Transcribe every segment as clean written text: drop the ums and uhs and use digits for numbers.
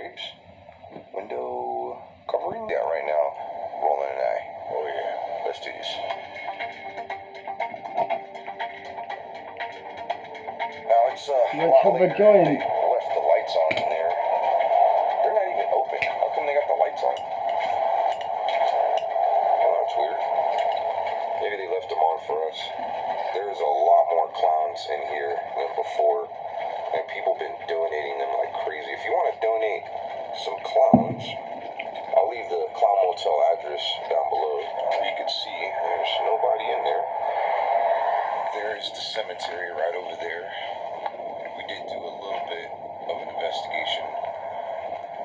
drapes, window covering. Yeah, right now, Roland and I. Oh yeah, let's do this. Now it's let's have a joint. They left the lights on in there. They're not even open. How come they got the lights on? Oh, that's weird. Maybe they left them on for us. There's a lot more clowns in here than before, and people been donating them like crazy. If you want to donate some clowns, I'll leave the Clown Motel address down below. You can see there's nobody in there. There's the cemetery right over there. We did do a little bit of an investigation.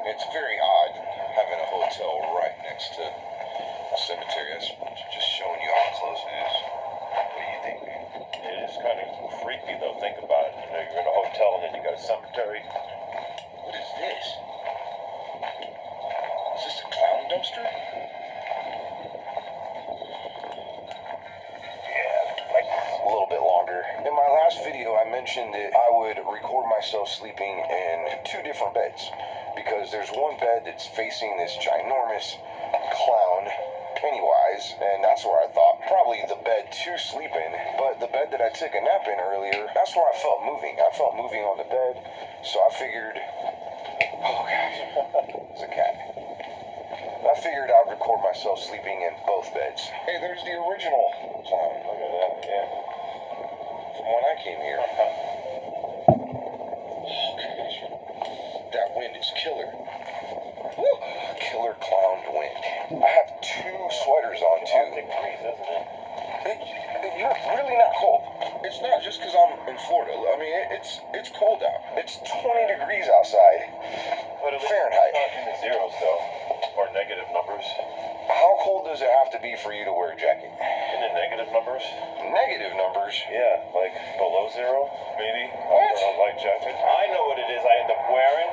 It's very odd having a hotel right next to a cemetery. That's just showing you how close it is. What do you think? It is kind of freaky though, think about it. You know, you're in a hotel and then you got a cemetery. What is this? Is this a clown dumpster? Yeah, like a little bit longer. In my last video, I mentioned that I would record myself sleeping in 2 different beds, because there's one bed that's facing this ginormous clown, Pennywise, and that's where I thought probably the bed to sleep in. But the bed that I took a nap in earlier, that's where I felt moving. I felt moving on the bed, so I figured, oh gosh, it's a cat. I figured I'd record myself sleeping in both beds. Hey, there's the original clown. Look at that, yeah. From when I came here. Oh gosh, that wind is killer. Woo. Killer clown wind. I have 2 sweaters on too. Degrees, isn't it? You're really not cold. It's not just because I'm in Florida. I mean, it's cold out. It's 20 degrees outside. But at least Fahrenheit. it's not in the zeros though, or negative numbers. How cold does it have to be for you to wear a jacket? In the negative numbers? Negative numbers? Yeah, like below 0, maybe. What? Or a light jacket. I know what it is I end up wearing.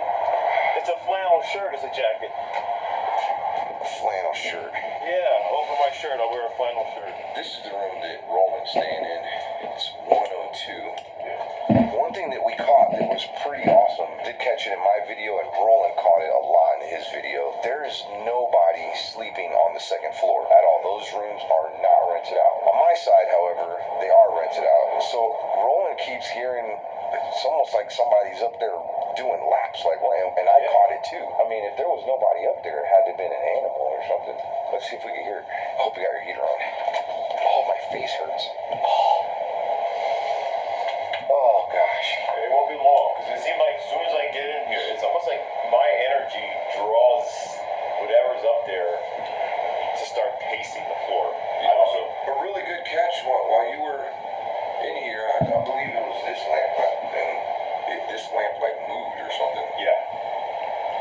It's a flannel shirt as a jacket. A flannel shirt. Yeah, over my shirt I'll wear a flannel shirt. This is the room that Roland's staying in. It's 102. One thing that we caught that was pretty awesome, did catch it in my video, and Roland caught it a lot in his video. There is nobody sleeping on the 2nd floor at all. Those rooms are not rented out. On my side, however, they are rented out. So Roland keeps hearing, it's almost like somebody's up there doing laps, like, and I caught it too. I mean, if there was nobody up there, it had to have been an animal or something. Let's see if we can hear it. I hope you got your heater on. Oh, my face hurts. Oh gosh. It won't be long, because it seems like as soon as I get in here, it's almost like my energy draws whatever's up there to start pacing the floor. Yeah, also, a really good catch while you were in here, I believe it was this lamp, and this lamp like moved or something. Yeah.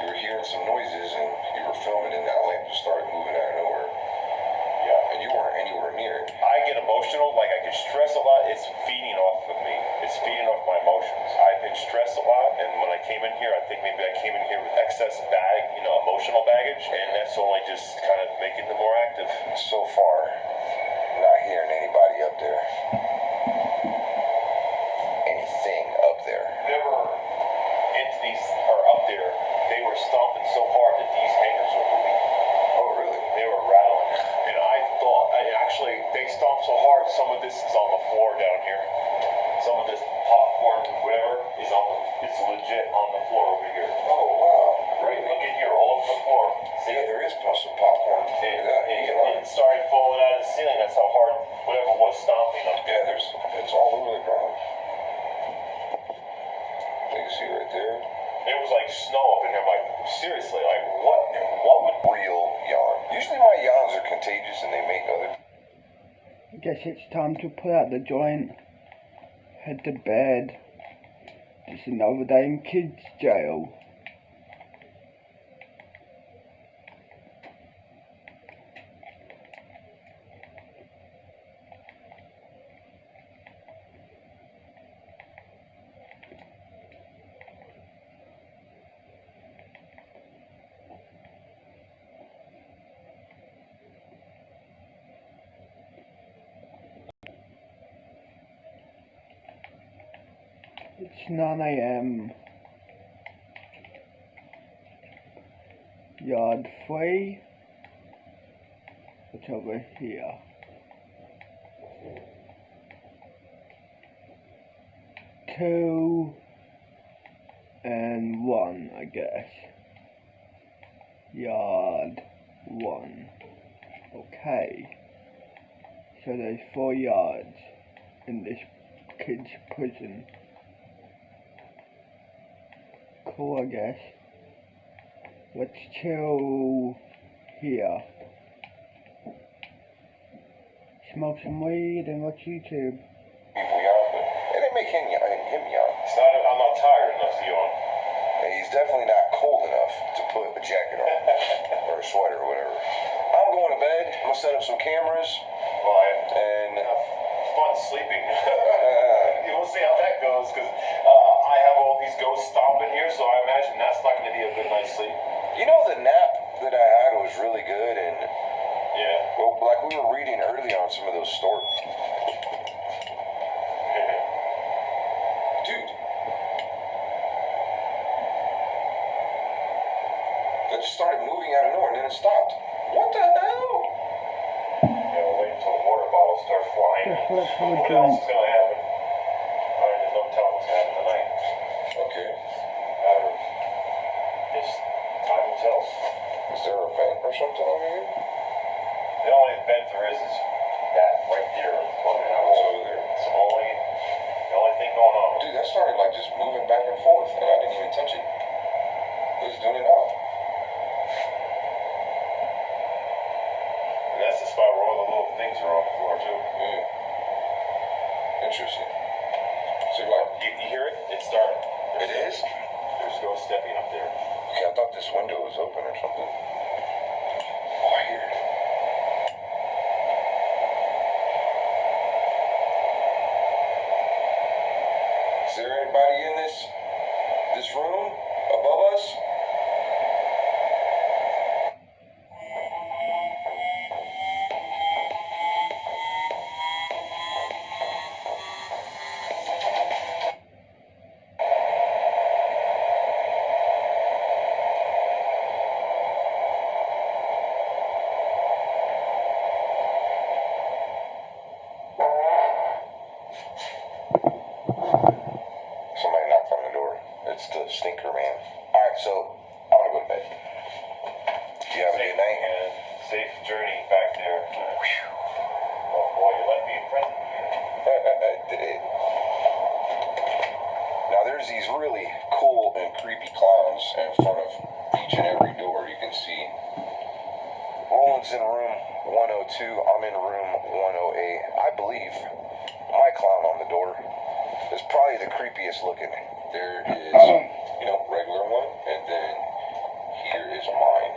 You were hearing some noises and you were filming and that lamp just started moving out of nowhere. Yeah. And you weren't anywhere near it. I get emotional, like I get stressed a lot. It's feeding off of me. It's feeding off my emotions. I've been stressed a lot, and when I came in here, I think maybe I came in here with excess emotional baggage, and that's only just kind of making them more active. So far, not hearing anybody up there. Anything up there. Whenever entities are up there, they were stomping so hard that these hangers were moving. Oh, really? They were rattling. And I thought, actually, they stomped so hard, some of this is on the floor down here. Some of this popcorn, whatever, it's legit on the floor over here. Oh, wow. Right, look in here, all over the floor. See? Yeah, there is some popcorn. It started falling out of the ceiling. That's how hard whatever was stomping up. Yeah, it's all over the ground. You can see right there. It was like snow up in here. Like, seriously, like, what would... Real yawn. Usually my yawns are contagious and they make other... I guess it's time to put out the joint, head to bed. It's another day in kids' jail. It's 9 AM. yard 3, which over here. Two and 1, I guess. Yard 1. Okay. So there's 4 yards in this kid's prison. Cool, I guess. Let's chill here. Smoke some weed and watch YouTube. People yawn, but it didn't make him yawn. I'm not tired enough to yawn. And he's definitely not cold enough to put a jacket on or a sweater or whatever. I'm going to bed. I'm gonna set up some cameras. And have fun sleeping. We'll see how that goes, because I have all these ghosts stomping here, so I imagine that's not going to be a good night's sleep. you know, the nap that I had was really good, and Yeah. well, like we were reading earlier on some of those stories. Dude. That just started moving out of nowhere and then it stopped. What the hell? Yeah, we'll wait until the water bottles start flying. Just let's have a What drink. else is going to happen? There's no telling what's going to happen tonight. Okay. Just time will tell. Is there a vent or something over here? The only event there is that right there. What's over there? It's the only thing going on. Dude, that started like just moving back and forth and I didn't even touch it. It was doing it all. And that's the spot where all the little things are on the floor too. Yeah. Interesting. So like, You hear it? It's starting. it is? There's ghosts stepping up there. Okay, I thought this window was open or something. Oh, I hear it. Is there anybody in this room above us? Somebody knocked on the door. It's the stinker man. Alright, so I want to go to bed. You have a good night? And safe journey back there. Oh boy, you let me in present here. I did. Now there's these really cool and creepy clowns in front of each and every door you can see. Roland's in room 102. I'm in room 108. I believe my clown on the door is probably the creepiest looking. There is, regular one, and then here is mine.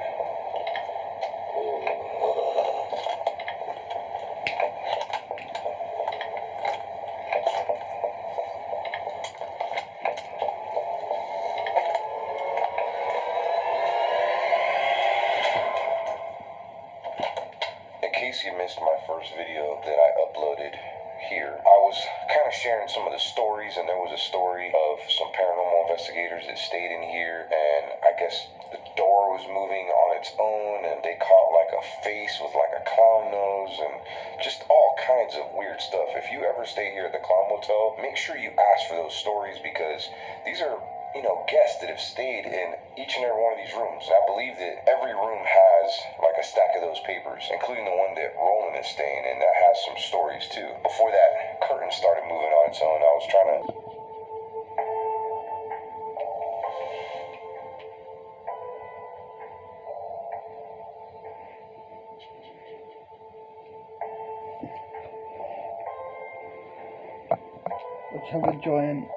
In case you missed my first video that I uploaded here, I was kind of sharing some of the stories, and there was a story of some paranormal investigators that stayed in here, and I guess the door was moving on its own, and they caught like a face with like a clown nose, and just all kinds of weird stuff. If you ever stay here at the Clown Motel, make sure you ask for those stories, because these are guests that have stayed in each and every one of these rooms. And I believe that every room has like a stack of those papers, including the one that Roland is staying in, that has some stories too. Before that curtain started moving on its own, I was trying to... Let's have a joint.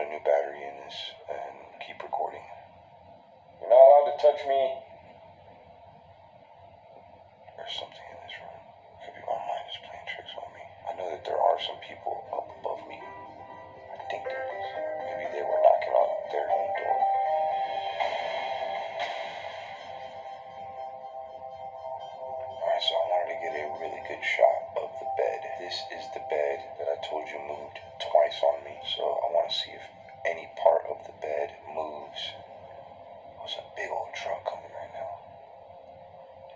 a new battery in this and keep recording. You're not allowed to touch me. There's something in this room. Could be my mind is playing tricks on me. I know that there are some people up above me. I think there is. Maybe they were knocking on their own door. Alright, so I wanted to get a really good shot of the bed. This is the bed that I told you moved twice on me. So I want to see if any part of the bed moves. There's a big old truck coming right now.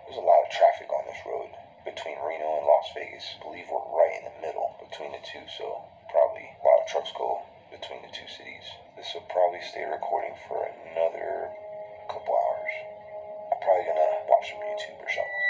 There's a lot of traffic on this road between Reno and Las Vegas. I believe we're right in the middle between the two, so probably a lot of trucks go between the two cities. This will probably stay recording for another couple hours. I'm probably gonna watch some YouTube or something.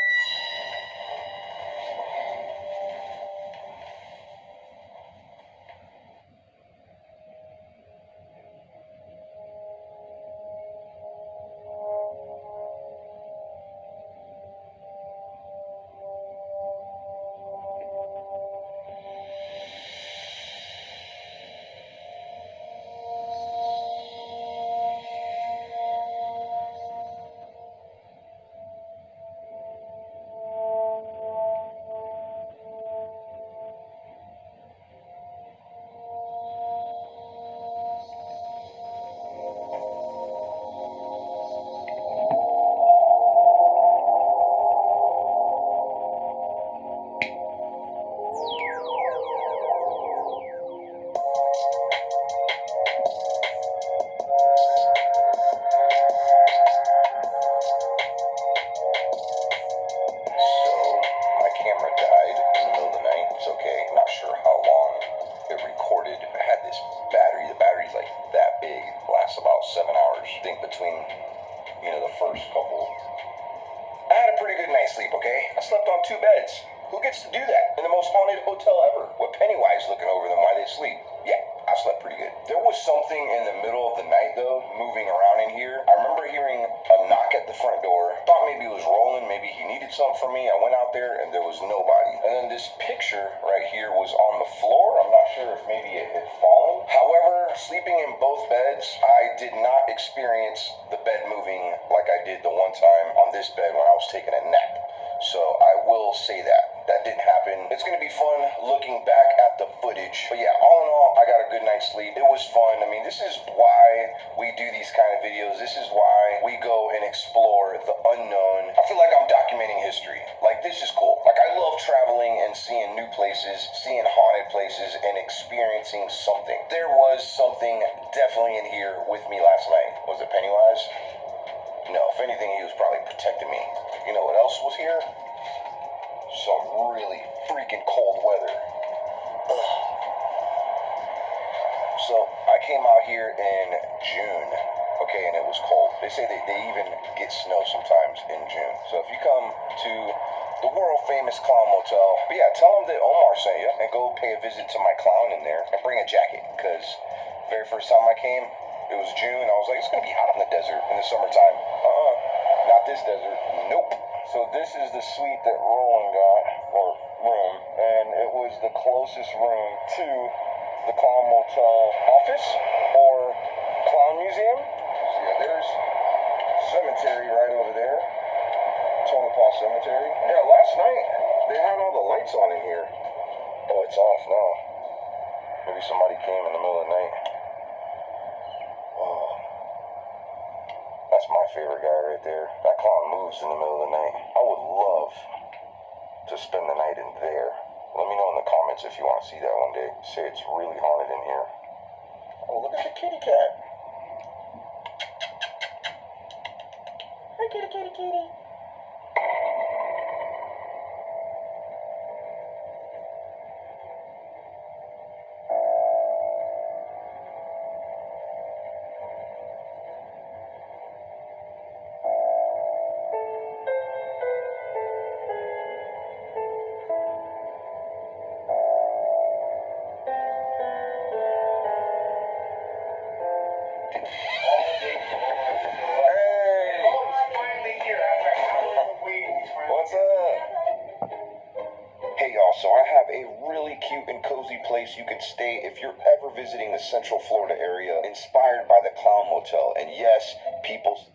Also, I have a really cute and cozy place you can stay if you're ever visiting the Central Florida area, inspired by the Clown Motel. And yes, people...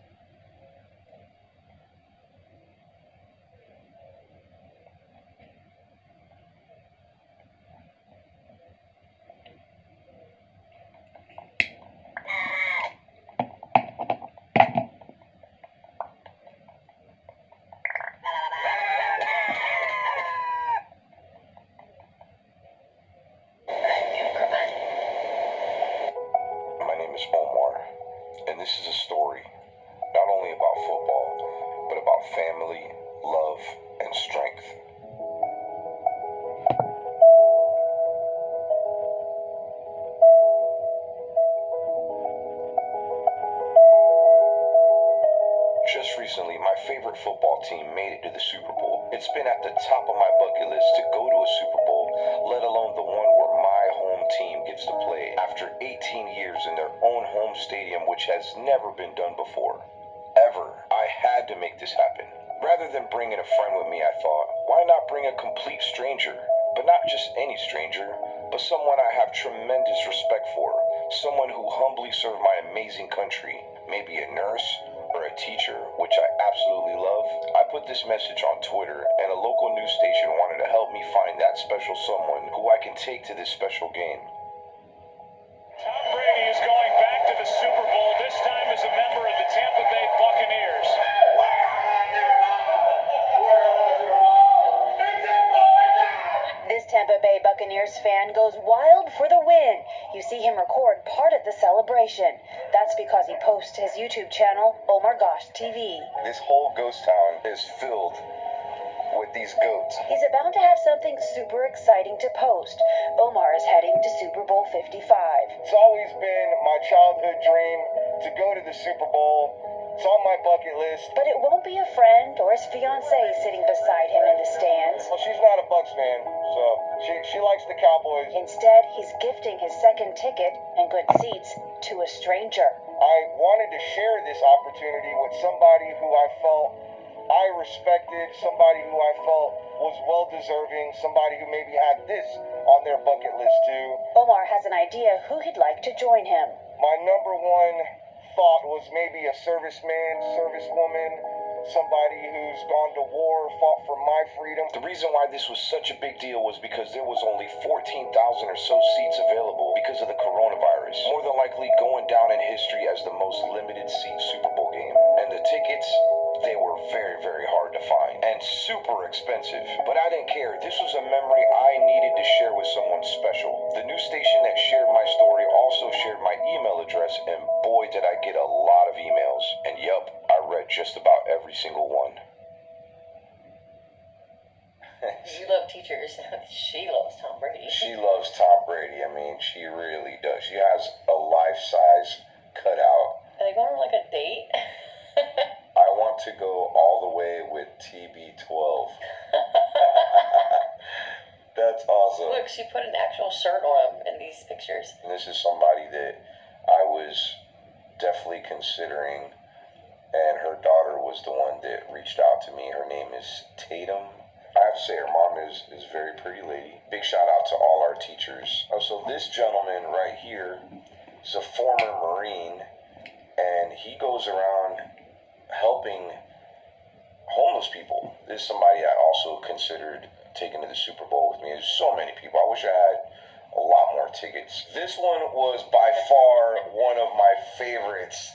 My name is Omar, and this is a story not only about football, but about family, love, and strength. Just recently, my favorite football team made it to the Super Bowl. It's been at the top of my bucket list to go to a Super Bowl, let alone the one where my home team gets to play after 18 years in their own home stadium, which has never been done before. Ever. I had to make this happen. Rather than bringing a friend with me, I thought, why not bring a complete stranger? But not just any stranger, but someone I have tremendous respect for. Someone who humbly served my amazing country. Maybe a nurse or a teacher, which I absolutely love. I put this message on Twitter, and a local news station wanted to help me find that special someone who I can take to this special game. Tom Brady is going back to the Super Bowl, this time as a member of the Tampa Bay Buccaneers. This Tampa Bay Buccaneers fan goes wild for the win. You see him record part of the celebration. That's because he posts his YouTube channel, Oh My Gosh TV. This whole ghost town is filled with these goats. He's about to have something super exciting to post. Omar is heading to Super Bowl 55. It's always been my childhood dream to go to the Super Bowl. It's on my bucket list. But it won't be a friend or his fiancée sitting beside him in the stands. Well, she's not a Bucs fan, so she likes the Cowboys. Instead, he's gifting his second ticket and good seats to a stranger. I wanted to share this opportunity with somebody who I felt I respected, somebody who I felt was well-deserving, somebody who maybe had this on their bucket list too. Omar has an idea who he'd like to join him. My number one thought was maybe a serviceman, servicewoman, somebody who's gone to war, fought for my freedom. The reason why this was such a big deal was because there was only 14,000 or so seats available because of the coronavirus. More than likely going down in history as the most limited seat Super Bowl game. And the tickets, they were very, very hard to find and super expensive. But I didn't care. This was a memory I needed to share with someone special. The news station that shared my story also shared my email address, and boy, did I get a lot of emails. And yup, I read just about every single one. You love teachers. She loves Tom Brady. She loves Tom Brady. I mean, she really does. She has a life-size cutout. Are they going on like a date? I want to go all the way with TB12. That's awesome. Look, she put an actual shirt on him in these pictures. And this is somebody that I was definitely considering, and her daughter was the one that reached out to me. Her name is Tatum. I have to say, her mom is a very pretty lady. Big shout out to all our teachers. Oh, so this gentleman right here is a former Marine, and he goes around helping homeless people. This is somebody I also considered taking to the Super Bowl with me. There's so many people. I wish I had a lot more tickets. This one was by far one of my favorites.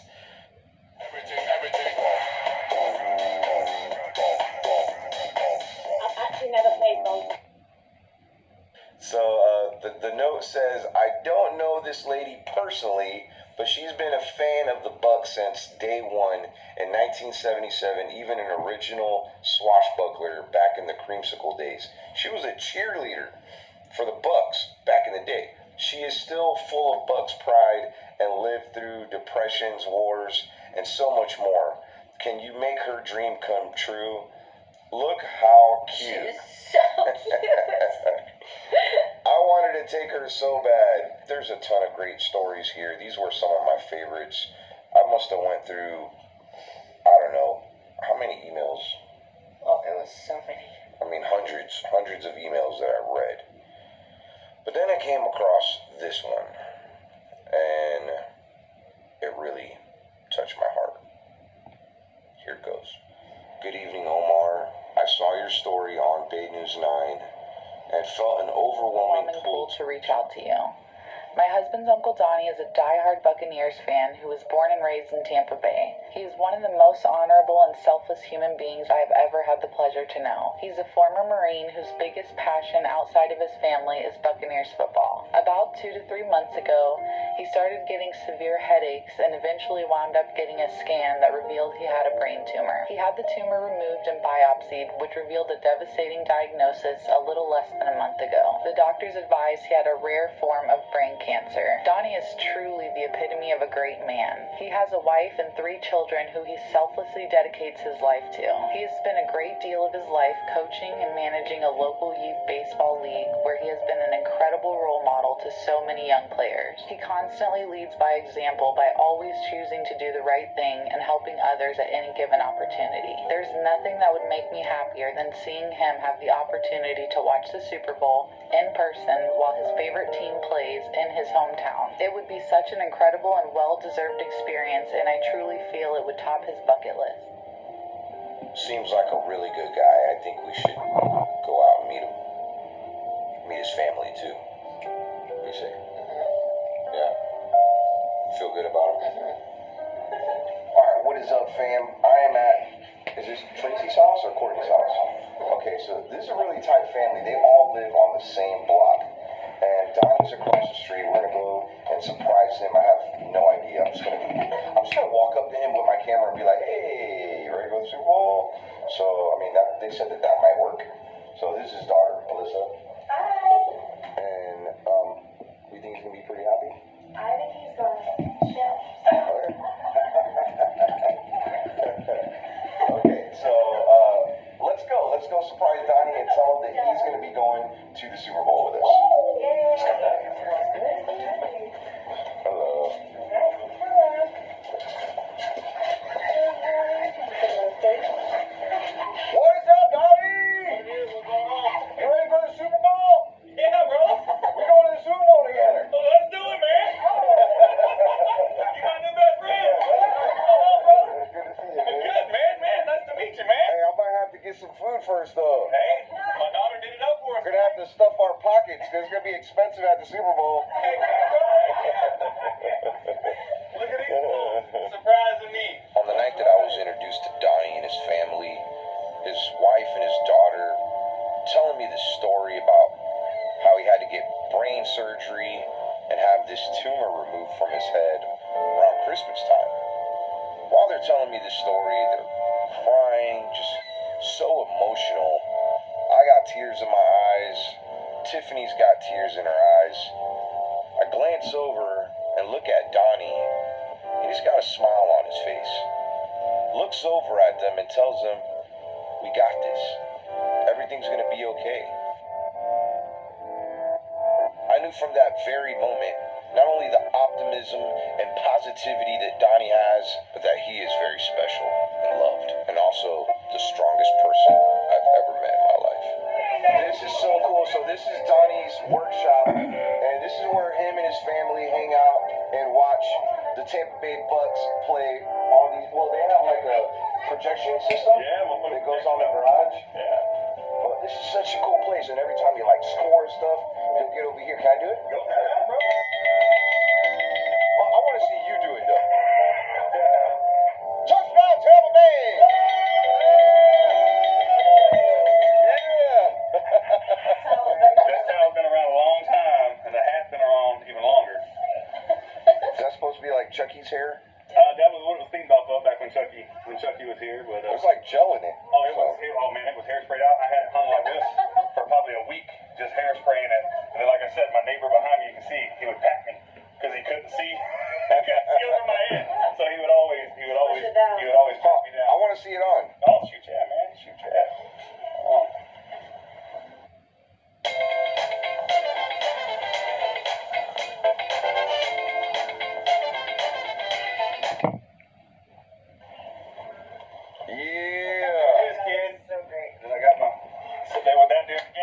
So the note says, I don't know this lady personally, but she's been a fan of the Bucs since day one in 1977, even an original swashbuckler back in the creamsicle days. She was a cheerleader for the Bucs back in the day. She is still full of Bucs pride and lived through depressions, wars, and so much more. Can you make her dream come true? Look how cute. She's so cute. I wanted to take her so bad. There's a ton of great stories here. These were some of my favorites. I must have went through, I don't know, how many emails? Oh, it was so many. I mean, hundreds. hundreds of emails that I read. But then I came across this one, and it really touched my heart. Here it goes. Good evening, Omar. I saw your story on Bay News 9 and felt an overwhelming pull to reach out to you. My husband's Uncle Donnie is a diehard Buccaneers fan who was born and raised in Tampa Bay. He is one of the most honorable and selfless human beings I have ever had the pleasure to know. He's a former Marine whose biggest passion outside of his family is Buccaneers football. About 2 to 3 months ago, he started getting severe headaches and eventually wound up getting a scan that revealed he had a brain tumor. He had the tumor removed and biopsied, which revealed a devastating diagnosis a little less than a month ago. The doctors advised he had a rare form of brain cancer. Donnie is truly the epitome of a great man. He has a wife and 3 children who he selflessly dedicates his life to. He has spent a great deal of his life coaching and managing a local youth baseball league where he has been an incredible role model to so many young players. He constantly leads by example by always choosing to do the right thing and helping others at any given opportunity. There's nothing that would make me happier than seeing him have the opportunity to watch the Super Bowl in person while his favorite team plays in his hometown. It would be such an incredible and well-deserved experience, and I truly feel it would top his bucket list. Seems like a really good guy. I think we should go out and meet him. Meet his family, too. What do you say? Yeah. Feel good about him? Alright, what is up, fam? I am at, is this Tracy's house or Courtney's house? Okay, so this is a really tight family. They all live on the same block. And Donnie's across the street. We're gonna go and surprise him. I have no idea. I'm just gonna walk up to him with my camera and be like, "Hey, you ready to go to the Super Bowl?" So I mean, they said that might work. So this is his daughter, Melissa. Hi. And we think he's gonna be pretty happy. I think he's going to chill. Okay, so let's go surprise Donnie and tell him that he's gonna be going to the Super Bowl with us. Hello. What is up, Donnie? You ready for the Super Bowl? Yeah, bro. We're going to the Super Bowl together. Well, let's do it, man. You my new best friend. It's good to see you, man. Good, man. Nice to meet you, man. Hey, I might have to get some food first, though. Hey, my daughter did it up for us. We're gonna have to stuff our pockets because it's gonna be expensive at the Super Bowl. Hey, look at these fools surprising me. On the night that I was introduced to Donnie and his family, his wife and his daughter telling me the story about how he had to get brain surgery and have this tumor removed from his head around Christmas time. While they're telling me this story, they're crying, just so emotional. I got tears in my eyes. Tiffany's got tears in her eyes. I glance over and look at Donnie, and he's got a smile on his face. Looks over at them and tells them, "We got this. Everything's gonna be okay." I knew from that very moment not only the optimism and positivity that Donnie has, but that he is very special and loved, and also the strongest person I've ever met in my life. This is so cool. So this is Donnie's workshop, and this is where him and his family hang out and watch the Tampa Bay Bucks play on these. Well, they have like a projection system that goes on the garage. Yeah. But this is such a cool place, and every time you like score and stuff, you'll get over here. Can I do it? Go ahead, bro. Well, I want to see you do it though. Touchdown, Tampa Bay! Yeah! That towel's been around a long time, and the hat's been around even longer. Is that supposed to be like Chucky's hair? That was what it was themed off of back when Chucky was here. But There's like gel in it. oh man, it was hair sprayed out. I had it hung like this for probably a week, just hairspraying it. And then, like I said, my neighbor behind me, you can see, he would pat me because he couldn't see. He couldn't see over my head, so he would always pat me down. I want to see it on. Oh, shoot yeah, man, shoot yeah. Oh. Yeah. Cheers, kids. So great. Then I got my sit there with that dude.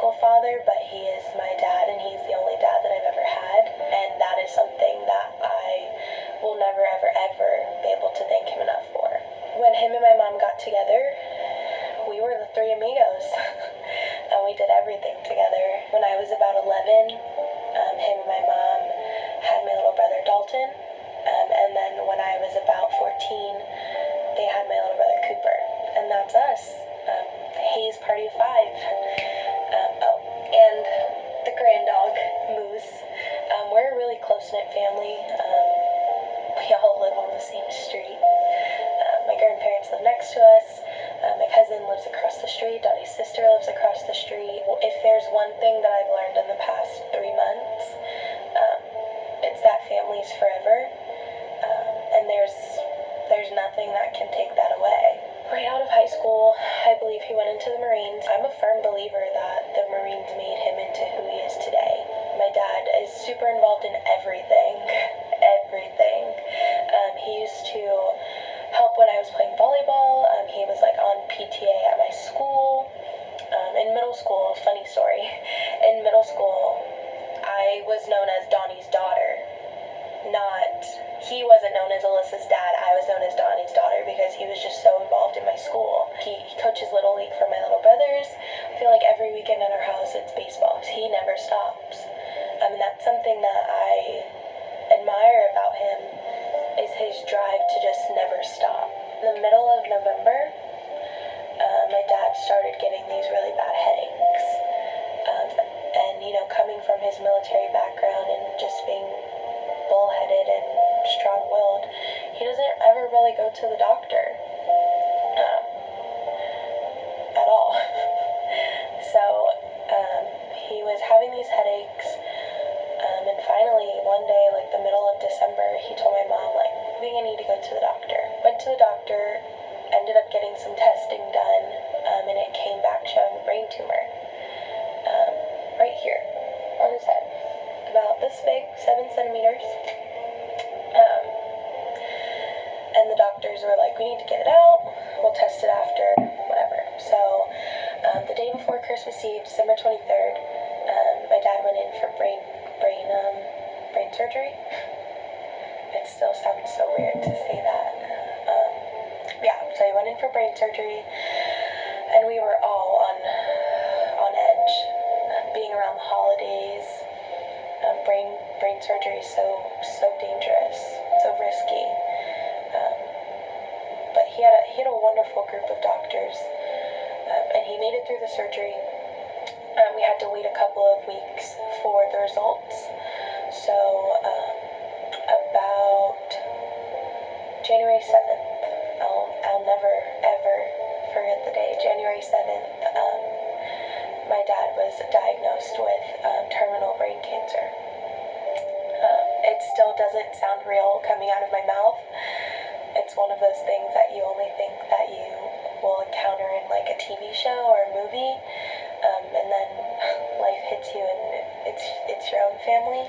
biological father, but he is my dad, and he's the only dad that I've ever had. And that is something that I will never, ever, ever be able to thank him enough for. When him and my mom got together, we were the three amigos, and we did everything together. When I was about 11, him and my mom had my little brother Dalton, and then when I was about 14, they had my little brother Cooper, and that's us. Hayes Party of Five. And the grand dog, Moose. We're a really close-knit family. We all live on the same street. My grandparents live next to us. My cousin lives across the street. Dottie's sister lives across the street. If there's one thing that I've learned in the past 3 months, it's that family's forever. And there's nothing that can take that away. Right out of high school, I believe he went into the Marines. I'm a firm believer that the Marines made him into who he is today. My dad is super involved in everything. Everything. He used to help when I was playing volleyball. He was like on PTA at my school. In middle school, funny story. In middle school, I was known as Donnie's daughter. He wasn't known as Alyssa's dad. I was known as Donnie's daughter because he was just so involved in my school. He coaches Little League for my little brothers. I feel like every weekend at our house it's baseball. He never stops. And that's something that I admire about him is his drive to just never stop. In the middle of November, my dad started getting these really bad headaches. And, coming from his military background and just being bullheaded and strong-willed, he doesn't ever really go to the doctor at all. So he was having these headaches, and finally one day, like the middle of December, he told my mom, like, I think I need to go to the doctor. Went to the doctor, ended up getting some testing done, and it came back showing a brain tumor right here on his head, about this big, 7 centimeters. And the doctors were like, we need to get it out, we'll test it after, whatever. So the day before Christmas Eve, December 23rd, my dad went in for brain surgery. It still sounds so weird to say that. So he went in for brain surgery, and we were all on edge, being around the holidays. Brain surgery is so dangerous, so risky. But he had a wonderful group of doctors, and he made it through the surgery. We had to wait a couple of weeks for the results. So about January 7th, I'll never ever forget the day. January 7th, my dad was diagnosed with terminal brain cancer. It still doesn't sound real coming out of my mouth. It's one of those things that you only think that you will encounter in like a TV show or a movie, and then life hits you and it's your own family.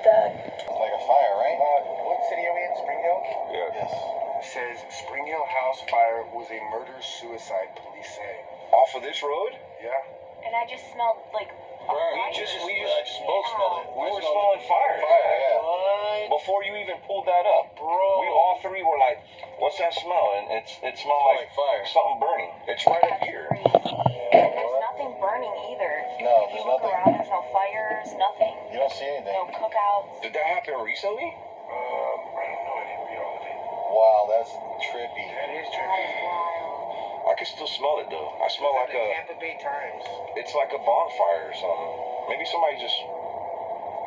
It's like a fire, right? What city are we in? Spring Hill? Yeah. Yes. It says Spring Hill house fire was a murder-suicide, police say. Off of this road? Yeah. And I just smelled like We just both smelled it. We were smelling fire. Fire, yeah. Before you even pulled that up, Bro. we all three were like, "What's that smell?" And it smelled like fire. something burning. It's right up here. And there's nothing burning either. No, If you there's look nothing. around, there's no fires, nothing. You don't see anything. No cookouts. Did that happen recently? I don't know. I didn't read all of it. Wow, that's trippy. That is That trippy. is wild. I can still smell it though. I smell like a. Tampa Bay Times. It's like a bonfire or something. Maybe somebody just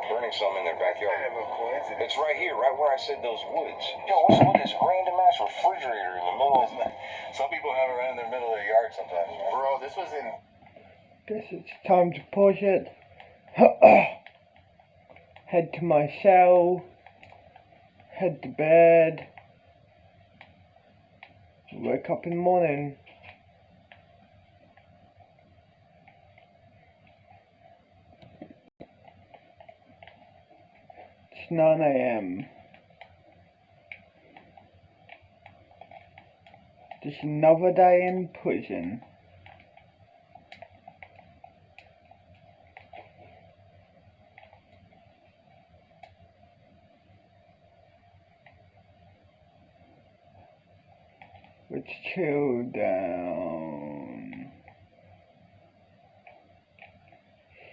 burning something in their Kind backyard. of a coincidence. It's right here, right where I said those woods. Yo, what's with this random ass refrigerator in the middle of Some people have it right in the middle of their yard sometimes. Bro, this was in... Guess it's time to push it. Head to my cell. Head to bed. Wake up in the morning. It's 9 AM. Just another day in prison. Let's chill down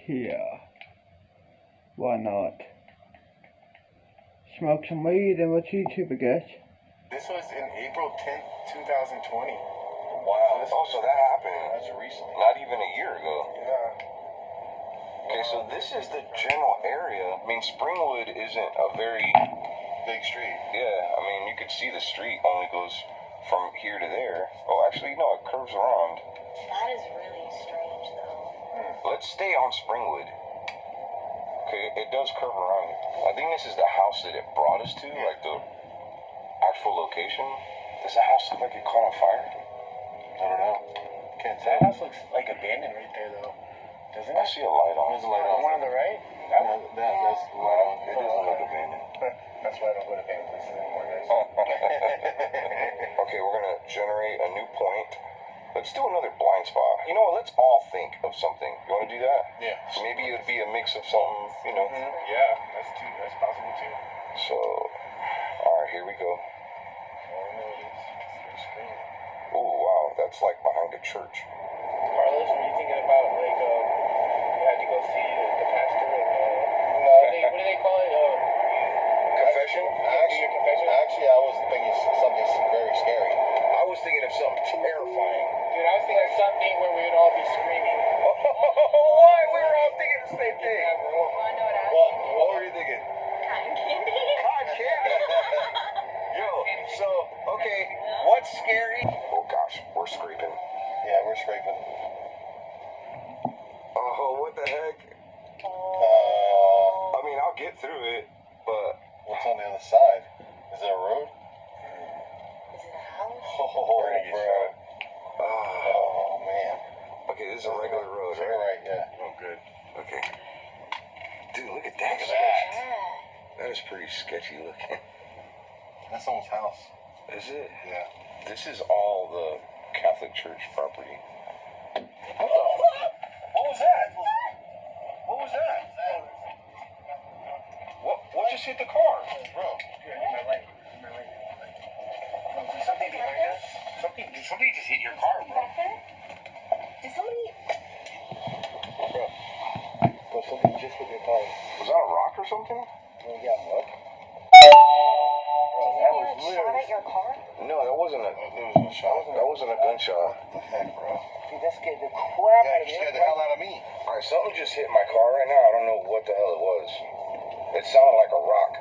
here. Why not? Smoke some weed and watch YouTube, I guess. This was in April 10th, 2020. Wow. Also, that happened. That's recent. Not even a year ago. Yeah. Okay, so this is the general area. I mean, Springwood isn't a very Big street. Yeah, I mean, you could see the street only goes from here to there. Oh, actually, no, it curves around. That is really strange, though. Let's stay on Springwood. Okay, it does curve around. I think this is the house that it brought us to, like the actual location. Does the house look like it caught on fire? I don't know. Can't tell. That house looks like abandoned right there, though. Doesn't I it? see a light on. There's a light on. The one on the right? That's the light on. It doesn't look abandoned. That's why I don't go to abandoned places anymore, guys. Okay, we're gonna generate a new point. Let's do another blind spot. You know what? Let's all think of something. You want to do that? Yeah. Maybe it'd be a mix of something, you know. Yeah, that's possible too. So, all right, here we go. Oh wow, that's like behind a church. Carlos, were you thinking about like you had to go see the pastor and No. what do they call it? Confession? Actually, I was thinking something very scary. I was thinking of something terrifying. Dude, I was thinking of something where we would all be screaming. Why? We were all thinking the same thing. What were you thinking? Cotton candy. Cotton candy. Yo, so okay, what's scary? Oh gosh, we're scraping. Yeah, we're scraping. Oh, what the heck? I mean, I'll get through it, but What's on the other side? Is there a road? Is it a house? Oh, bro. Oh, man. okay, this is a regular road, You're right? right, yeah. Oh, good. Okay. Dude, look at that. Look at that. That is pretty sketchy looking. That's someone's house. Is it? Yeah. This is all the Catholic Church property. What was that? What was that? What just hit the car? Bro. Yeah, I need my light. Something behind us? Something just hit your car, bro. Did somebody... Bro, something just hit your car. Was that a rock or something? Oh, yeah, look. Did you get shot at your car? No, that wasn't a. There was no shot. That wasn't a gunshot. What the heck, bro? Dude, that scared the crap Yeah, out you of me. scared the hell out of me. All right, something just hit my car right now. I don't know what the hell it was. It sounded like a rock.